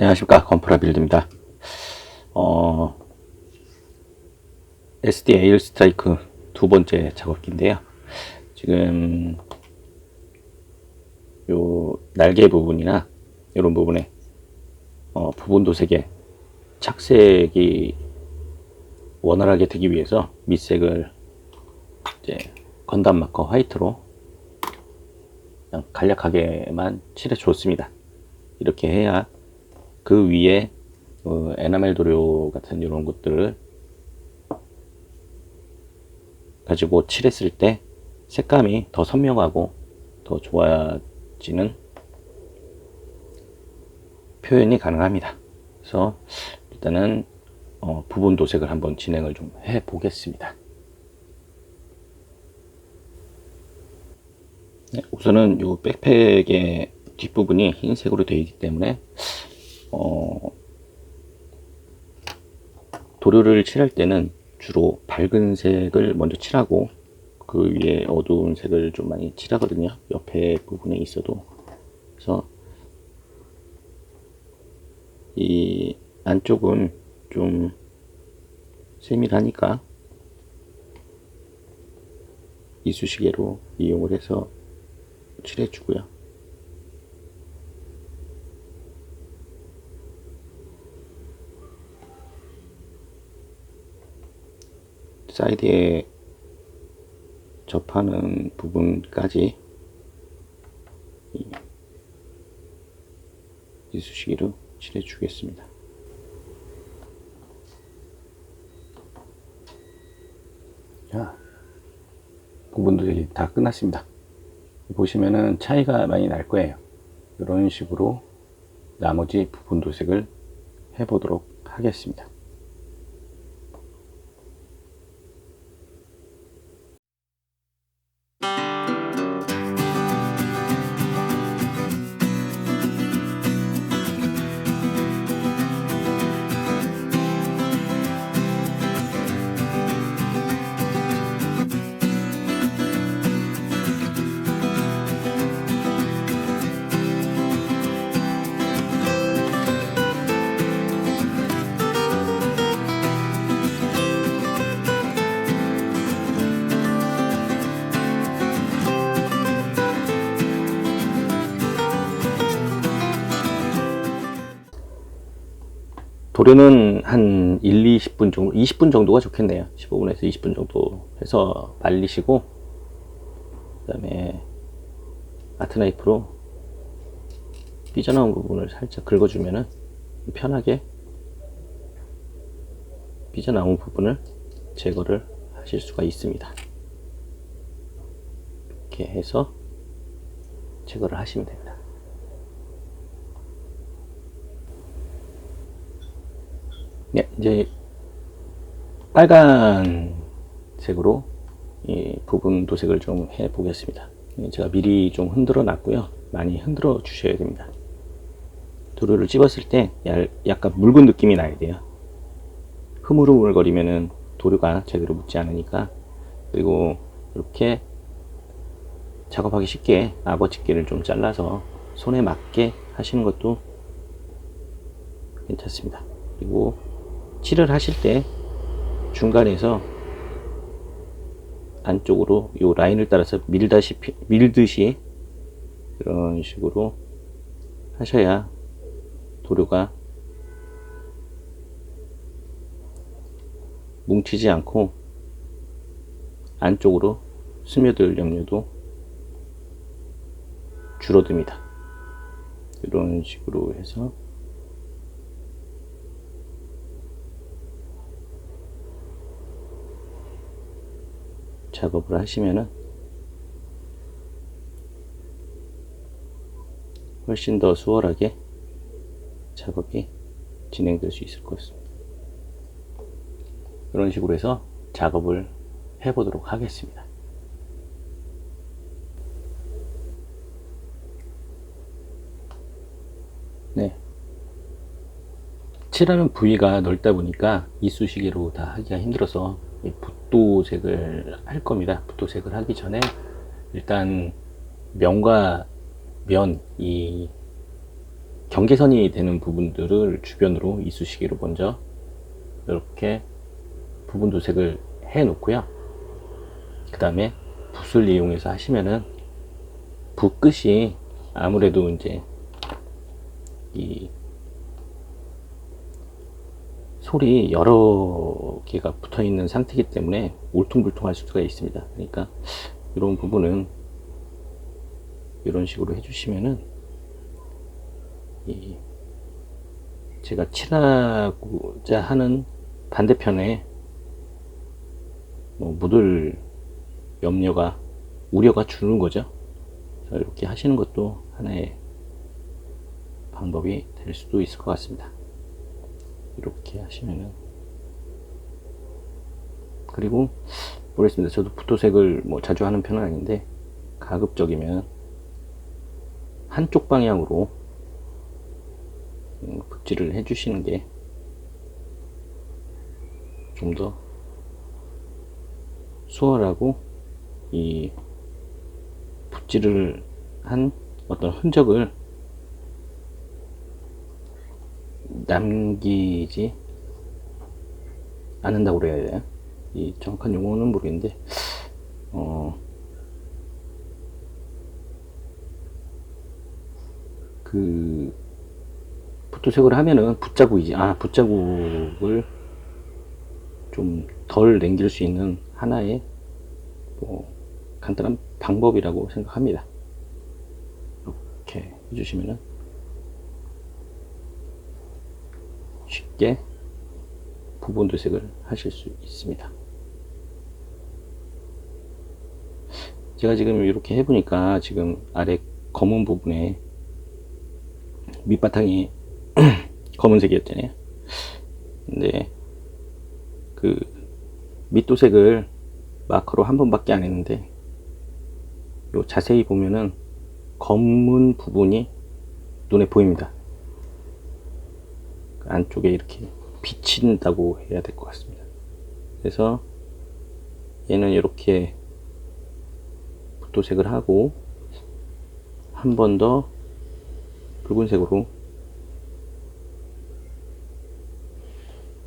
안녕하십니까, 건프라 빌드입니다. SD 에일 스트라이크 두 번째 작업기인데요. 지금 요 날개 부분이나 이런 부분에 부분 도색에 착색이 원활하게 되기 위해서 밑색을 이제 건담 마커 화이트로 그냥 간략하게만 칠해 줬습니다. 이렇게 해야 그 위에 에나멜 도료 같은 이런 것들을 가지고 칠했을 때 색감이 더 선명하고 더 좋아지는 표현이 가능합니다. 그래서 일단은 부분 도색을 한번 진행을 좀 해 보겠습니다. 네, 우선은 이 백팩의 뒷부분이 흰색으로 되어 있기 때문에 도료를 칠할 때는 주로 밝은 색을 먼저 칠하고 그 위에 어두운 색을 좀 많이 칠하거든요. 옆에 부분에 있어도. 그래서 이 안쪽은 좀 세밀하니까 이쑤시개로 이용을 해서 칠해 주고요. 사이드에 접하는 부분까지 이쑤시개로 칠해 주겠습니다. 자, 부분도 이제 다 끝났습니다. 보시면은 차이가 많이 날 거예요. 이런 식으로 나머지 부분 도색을 해 보도록 하겠습니다. 도료는 한 1, 20분 정도, 20분 정도가 좋겠네요. 15분에서 20분 정도 해서 말리시고, 그 다음에 아트나이프로 삐져나온 부분을 살짝 긁어주면은 편하게 삐져나온 부분을 제거를 하실 수가 있습니다. 이렇게 해서 제거를 하시면 됩니다. 네, 이제 빨간색으로 이 부분 도색을 좀 해 보겠습니다. 제가 미리 좀 흔들어 놨고요. 많이 흔들어 주셔야 됩니다. 도료를 찝었을 때 약간 묽은 느낌이 나야 돼요. 흐물흐물거리면은 도료가 제대로 묻지 않으니까. 그리고 이렇게 작업하기 쉽게 악어 집게를 좀 잘라서 손에 맞게 하시는 것도 괜찮습니다. 그리고 칠을 하실 때 중간에서 안쪽으로 이 라인을 따라서 밀듯이 이런 식으로 하셔야 도료가 뭉치지 않고 안쪽으로 스며들 염려도 줄어듭니다. 이런 식으로 해서 작업을 하시면은 훨씬 더 수월하게 작업이 진행될 수 있을 것 같습니다. 이런 식으로 해서 작업을 해 보도록 하겠습니다. 네. 칠하는 부위가 넓다 보니까 이쑤시개로 다 하기가 힘들어서 붓도색을 할 겁니다. 붓도색을 하기 전에 일단 면과 면, 이 경계선이 되는 부분들을 주변으로 이쑤시개로 먼저 이렇게 부분 도색을 해 놓고요. 그 다음에 붓을 이용해서 하시면은 붓 끝이 아무래도 이제 이 솔이 여러 개가 붙어 있는 상태이기 때문에 울퉁불퉁할 수가 있습니다. 그러니까 이런 부분은 이런 식으로 해주시면은 이 제가 칠하고자 하는 반대편에 뭐 묻을 염려가 우려가 주는 거죠. 그래서 이렇게 하시는 것도 하나의 방법이 될 수도 있을 것 같습니다. 이렇게 하시면은, 그리고 모르겠습니다. 저도 붓도색을 뭐 자주 하는 편은 아닌데 가급적이면 한쪽 방향으로 붓질을 해주시는 게 좀 더 수월하고 이 붓질을 한 어떤 흔적을 남기지 않는다고 그래야 돼요. 이 정확한 용어는 모르겠는데 그 붓도색을 하면은 붓자국이지, 붓자국을 좀 덜 남길 수 있는 하나의 뭐 간단한 방법이라고 생각합니다. 이렇게 해주시면은 쉽게 부분 도색을 하실 수 있습니다. 제가 지금 이렇게 해보니까 지금 아래 검은 부분에 밑바탕이 검은색이었잖아요. 근데 그 밑도색을 마커로 한 번밖에 안 했는데 요 자세히 보면은 검은 부분이 눈에 보입니다. 그 안쪽에 이렇게 비친다고 해야 될 것 같습니다. 그래서 얘는 이렇게 붓도색을 하고 한 번 더 붉은색으로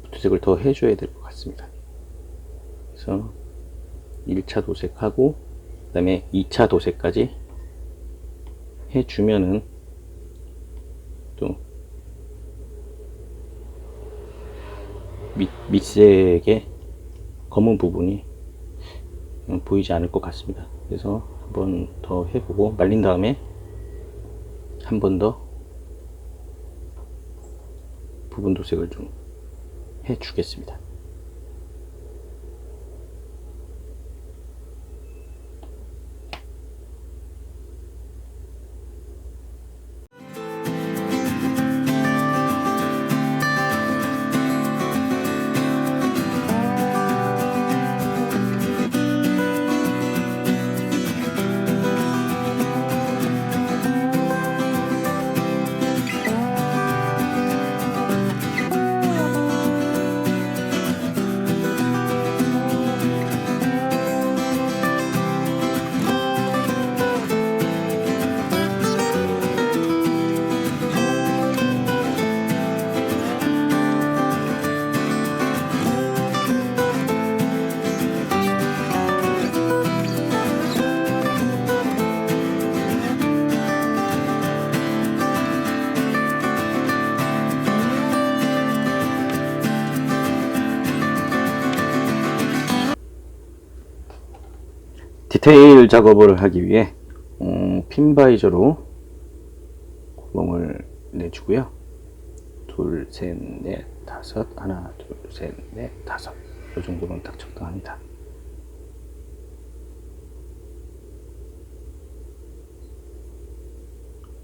붓도색을 더 해줘야 될 것 같습니다. 그래서 1차 도색하고 그 다음에 2차 도색까지 해주면은 또 밑색의 검은 부분이 보이지 않을 것 같습니다. 그래서 한 번 더 해보고 말린 다음에 한 번 더 부분 도색을 좀 해주겠습니다. 디테일 작업을 하기 위해 핀바이저로 구멍을 내주고요. 둘, 셋, 넷, 다섯, 하나, 둘, 셋, 넷, 다섯, 이 정도는 딱 적당합니다.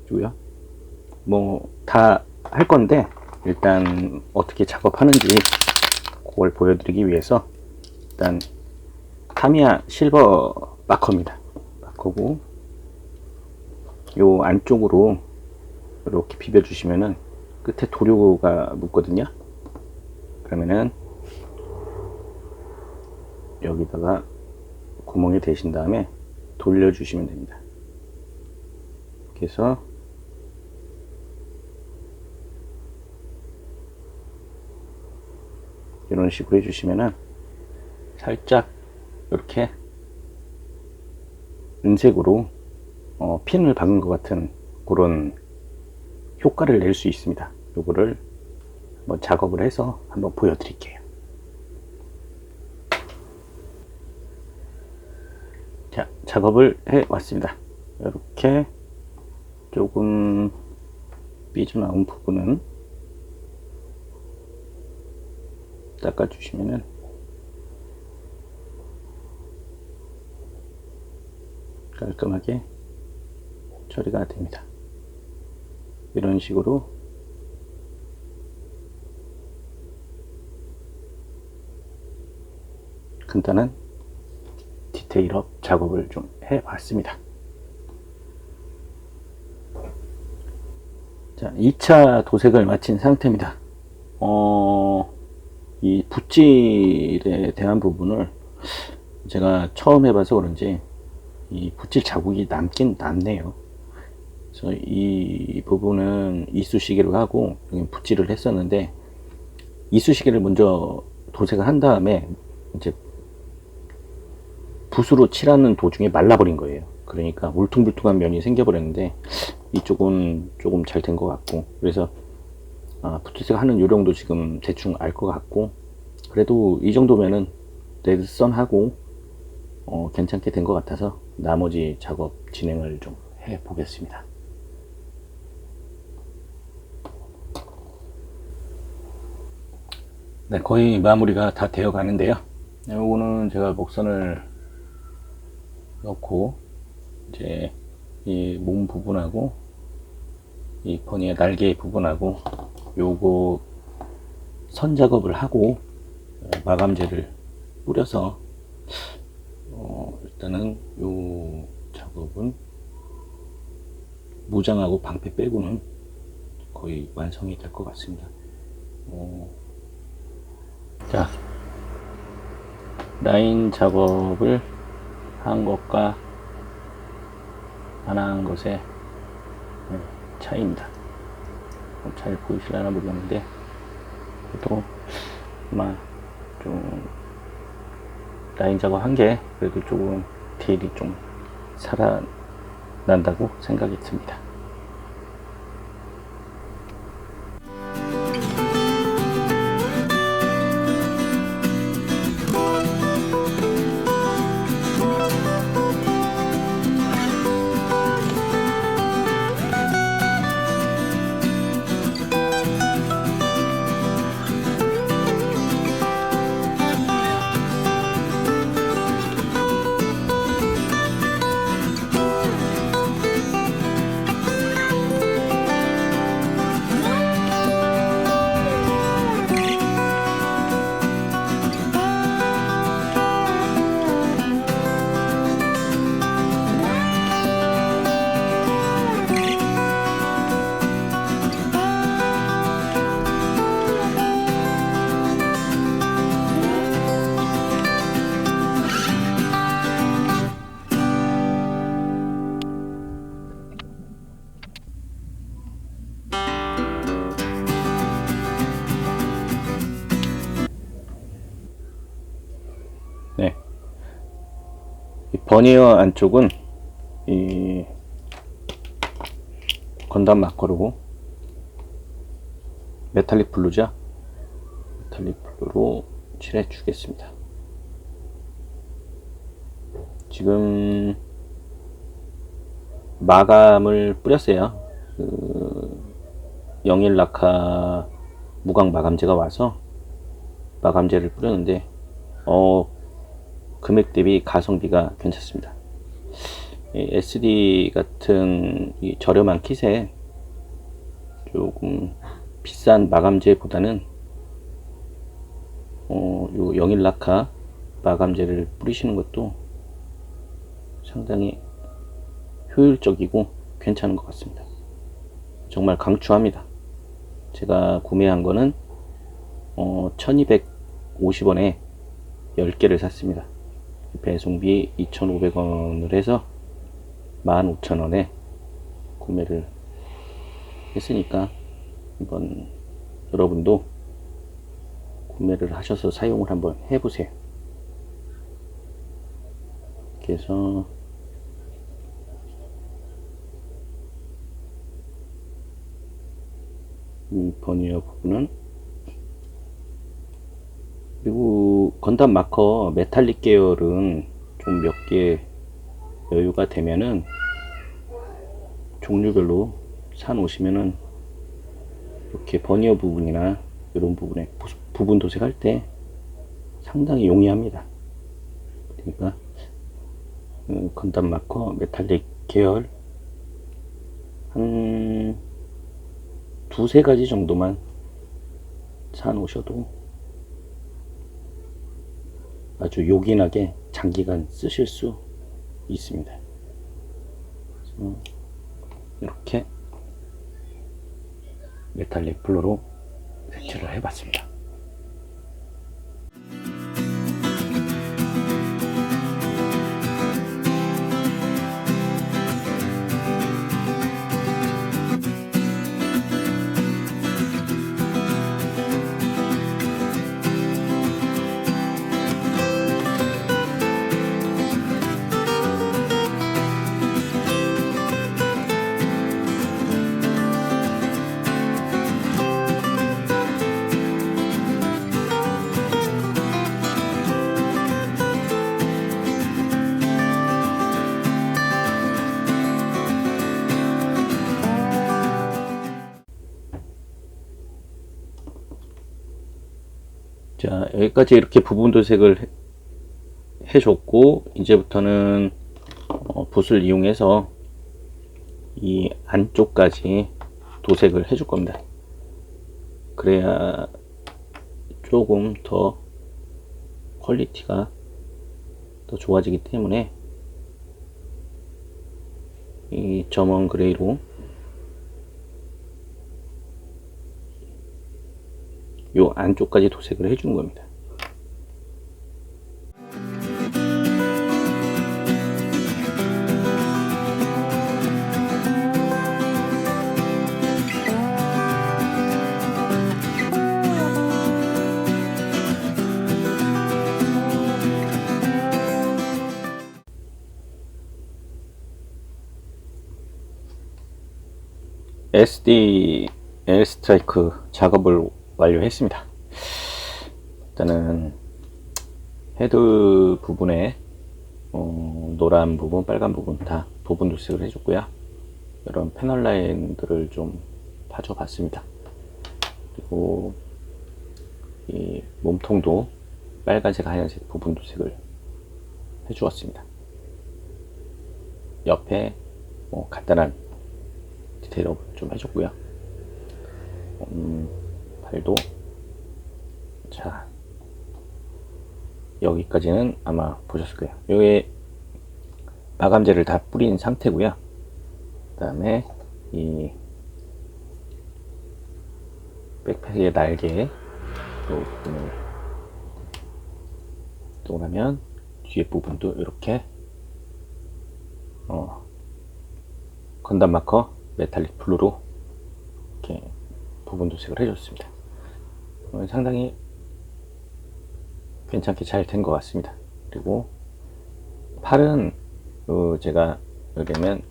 주고요. 뭐 다 할 건데 일단 어떻게 작업하는지 그걸 보여드리기 위해서 일단 타미야 실버 마커입니다. 마커고 요 안쪽으로 이렇게 비벼 주시면은 끝에 도료가 묻거든요. 그러면은 여기다가 구멍에 대신 다음에 돌려 주시면 됩니다. 이렇게 해서 이런 식으로 해주시면은 살짝 이렇게 은색으로 핀을 박은 것 같은 그런 효과를 낼 수 있습니다. 요거를 한번 작업을 해서 한번 보여드릴게요. 자, 작업을 해 왔습니다. 이렇게 조금 삐져나온 부분은 닦아주시면은 깔끔하게 처리가 됩니다. 이런 식으로 간단한 디테일업 작업을 좀 해봤습니다. 자, 2차 도색을 마친 상태입니다. 이 붓질에 대한 부분을 제가 처음 해봐서 그런지 이 붓질 자국이 남긴 남네요. 그래서 이 부분은 이쑤시개로 하고 여기 붓질을 했었는데, 이쑤시개를 먼저 도색을 한 다음에 이제 붓으로 칠하는 도중에 말라버린 거예요. 그러니까 울퉁불퉁한 면이 생겨버렸는데, 이쪽은 조금 잘 된 것 같고, 그래서 붓도색 하는 요령도 지금 대충 알 것 같고, 그래도 이 정도면은 레드선 하고 괜찮게 된 것 같아서 나머지 작업 진행을 좀 해 보겠습니다. 네, 거의 마무리가 다 되어 가는데요. 요거는 제가 목선을 넣고 이제 이 몸 부분하고 이 포니의 날개 부분하고 요거 선 작업을 하고 마감제를 뿌려서 일단은 요 작업은 무장하고 방패 빼고는 거의 완성이 될 것 같습니다. 자, 라인 작업을 한 것과 안 한 것의 차이입니다. 잘 보이시려나 모르겠는데, 그래도 아마 좀 라인 작업 한 게 그래도 조금 디테일이 좀 살아난다고 생각이 듭니다. 네, 이 버니어 안쪽은 이 건담 마커로 메탈릭 블루죠. 메탈릭 블루로 칠해 주겠습니다. 지금 마감을 뿌렸어요. 영일 라카 무광 마감제가 와서 마감제를 뿌렸는데 금액 대비 가성비가 괜찮습니다. SD 같은 이 저렴한 킷에 조금 비싼 마감제보다는 요 영일 라카 마감제를 뿌리시는 것도 상당히 효율적이고 괜찮은 것 같습니다. 정말 강추합니다. 제가 구매한 거는 1250원에 10개를 샀습니다. 배송비 2,500원을 해서 15,000원에 구매를 했으니까 한번 여러분도 구매를 하셔서 사용을 한번 해보세요. 그래서 이 버니어 부분은, 그리고 건담 마커 메탈릭 계열은 좀 몇 개 여유가 되면은 종류별로 사 놓으시면은 이렇게 버니어 부분이나 이런 부분에 부분 도색할 때 상당히 용이합니다. 그러니까 건담 마커 메탈릭 계열 한 두세 가지 정도만 사 놓으셔도 아주 요긴하게 장기간 쓰실 수 있습니다. 이렇게 메탈릭 블루로 색칠을 해봤습니다. 자, 여기까지 이렇게 부분 도색을 해줬고, 이제부터는 붓을 이용해서 이 안쪽까지 도색을 해줄 겁니다. 그래야 조금 더 퀄리티가 더 좋아지기 때문에 이 점원 그레이로 요 안쪽까지 도색을 해주는 겁니다. SD 에어스트라이크 작업을 완료했습니다. 일단은 헤드 부분에 노란 부분, 빨간 부분 다 부분 도색을 해줬고요. 이런 패널 라인들을 좀 파줘 봤습니다. 그리고 이 몸통도 빨간색, 하얀색 부분 도색을 해주었습니다. 옆에 간단한 디테일업을 좀 해줬고요. 팔도, 자, 여기까지는 아마 보셨을 거예요. 여기에 마감제를 다 뿌린 상태고요. 그 다음에 이 백팩의 날개 부분을 동그라면 뒤에 부분도 이렇게 건담 마커 메탈릭 블루로 이렇게 부분 도색을 해줬습니다. 상당히 괜찮게 잘 된 것 같습니다. 그리고 팔은 제가 여기 보면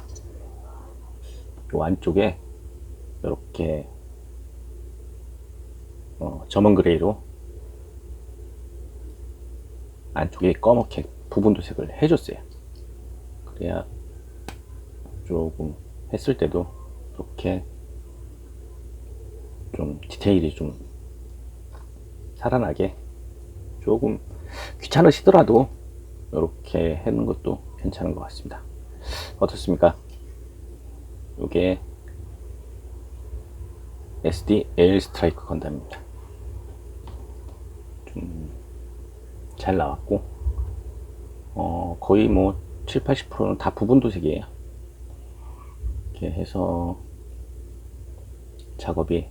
요 안쪽에 이렇게 점원 그레이로 안쪽에 검게 부분 도색을 해줬어요. 그래야 조금 했을 때도 이렇게 좀 디테일이 좀 살아나게, 조금 귀찮으시더라도 이렇게 해놓은 것도 괜찮은 것 같습니다. 어떻습니까? 이게 SD 에어스트라이크 건담입니다. 좀 잘 나왔고, 거의 뭐 70-80%는 다 부분 도색이에요. 이렇게 해서 작업이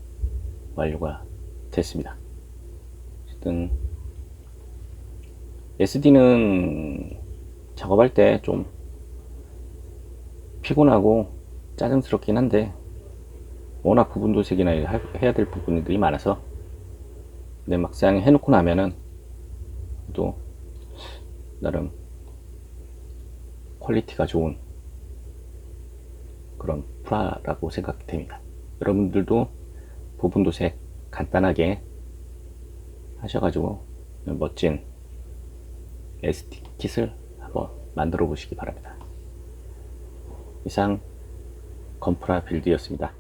완료가 됐습니다. 어쨌든 SD는 작업할 때 좀 피곤하고 짜증스럽긴 한데, 워낙 부분 도색이나 해야 될 부분들이 많아서 근데 막상 해놓고 나면은 또 나름 퀄리티가 좋은 그런 프라라고 생각이 됩니다. 여러분들도 부분 도색 간단하게 하셔가지고 멋진 ST 킷을 한번 만들어 보시기 바랍니다. 이상 건프라 빌드였습니다.